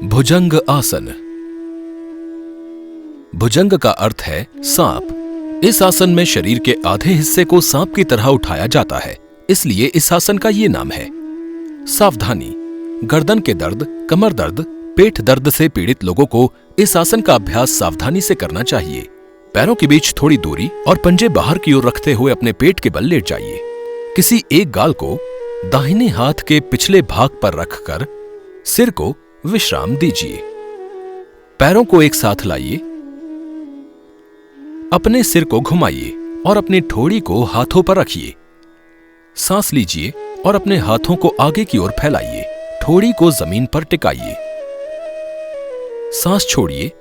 भुजंग आसन। भुजंग का अर्थ है सांप। इस आसन में शरीर के आधे हिस्से को सांप की तरह उठाया जाता है, इसलिए इस आसन का ये नाम है। सावधानी, गर्दन के दर्द, कमर दर्द, पेट दर्द से पीड़ित लोगों को इस आसन का अभ्यास सावधानी से करना चाहिए। पैरों के बीच थोड़ी दूरी और पंजे बाहर की ओर रखते हुए अपने पेट के बल लेट जाइए। किसी एक गाल को दाहिने हाथ के पिछले भाग पर रखकर सिर को विश्राम दीजिए। पैरों को एक साथ लाइए, अपने सिर को घुमाइए और अपनी ठोड़ी को हाथों पर रखिए। सांस लीजिए और अपने हाथों को आगे की ओर फैलाइए। ठोड़ी को जमीन पर टिकाइए। सांस छोड़िए।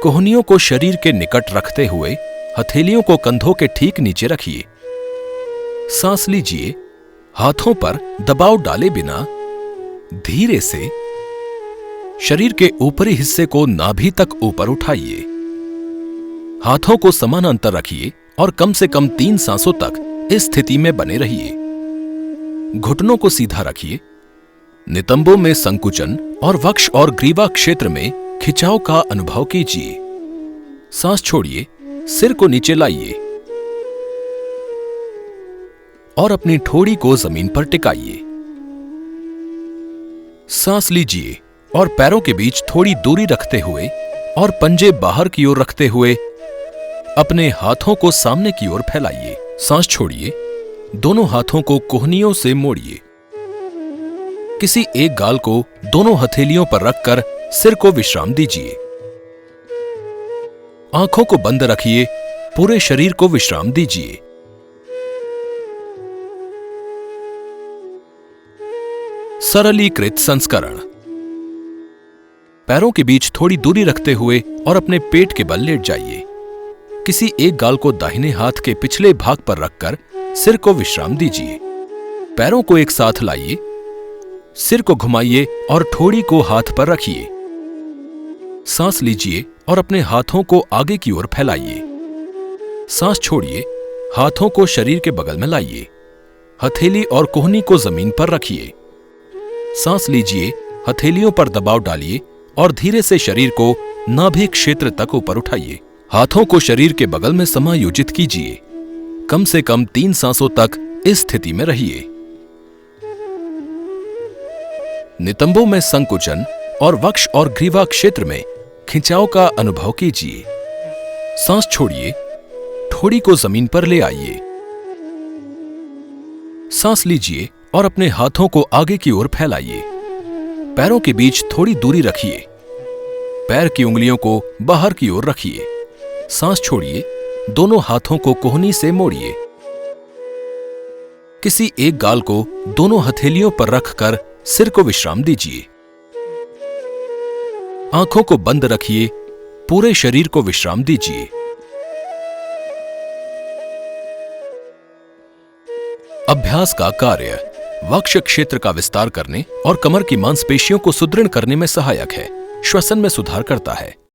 कोहनियों को शरीर के निकट रखते हुए हथेलियों को कंधों के ठीक नीचे रखिए। सांस लीजिए। हाथों पर दबाव डाले बिना धीरे से शरीर के ऊपरी हिस्से को नाभि तक ऊपर उठाइए। हाथों को समानांतर रखिए और कम से कम 3 सांसों तक इस स्थिति में बने रहिए। घुटनों को सीधा रखिए। नितंबों में संकुचन और वक्ष और ग्रीवा क्षेत्र में खिंचाव का अनुभव कीजिए। सांस छोड़िए। सिर को नीचे लाइए और अपनी ठोड़ी को जमीन पर टिकाइए। सांस लीजिए और पैरों के बीच थोड़ी दूरी रखते हुए और पंजे बाहर की ओर रखते हुए अपने हाथों को सामने की ओर फैलाइए। सांस छोड़िए। दोनों हाथों को कोहनियों से मोड़िए। किसी एक गाल को दोनों हथेलियों पर रखकर सिर को विश्राम दीजिए। आंखों को बंद रखिए। पूरे शरीर को विश्राम दीजिए। सरलीकृत संस्करण। पैरों के बीच थोड़ी दूरी रखते हुए और अपने पेट के बल लेट जाइए। किसी एक गाल को दाहिने हाथ के पिछले भाग पर रखकर सिर को विश्राम दीजिए। पैरों को एक साथ लाइए। सिर को घुमाइए और ठोड़ी को हाथ पर रखिए। सांस लीजिए और अपने हाथों को आगे की ओर फैलाइए। सांस छोड़िए। हाथों को शरीर के बगल में लाइए। हथेली और कोहनी को जमीन पर रखिए। सांस लीजिए। हथेलियों पर दबाव डालिए और धीरे से शरीर को नाभि क्षेत्र तक ऊपर उठाइए। हाथों को शरीर के बगल में समायोजित कीजिए। कम से कम 3 सांसों तक इस स्थिति में रहिए। नितंबों में संकुचन और वक्ष और ग्रीवा क्षेत्र में खिंचाव का अनुभव कीजिए। सांस छोड़िए। ठोड़ी को जमीन पर ले आइए। सांस लीजिए और अपने हाथों को आगे की ओर फैलाइए। पैरों के बीच थोड़ी दूरी रखिए। पैर की उंगलियों को बाहर की ओर रखिए। सांस छोड़िए। दोनों हाथों को कोहनी से मोड़िए। किसी एक गाल को दोनों हथेलियों पर रखकर सिर को विश्राम दीजिए। आंखों को बंद रखिए। पूरे शरीर को विश्राम दीजिए। अभ्यास का कार्य वक्ष क्षेत्र का विस्तार करने और कमर की मांसपेशियों को सुदृढ़ करने में सहायक है। श्वसन में सुधार करता है।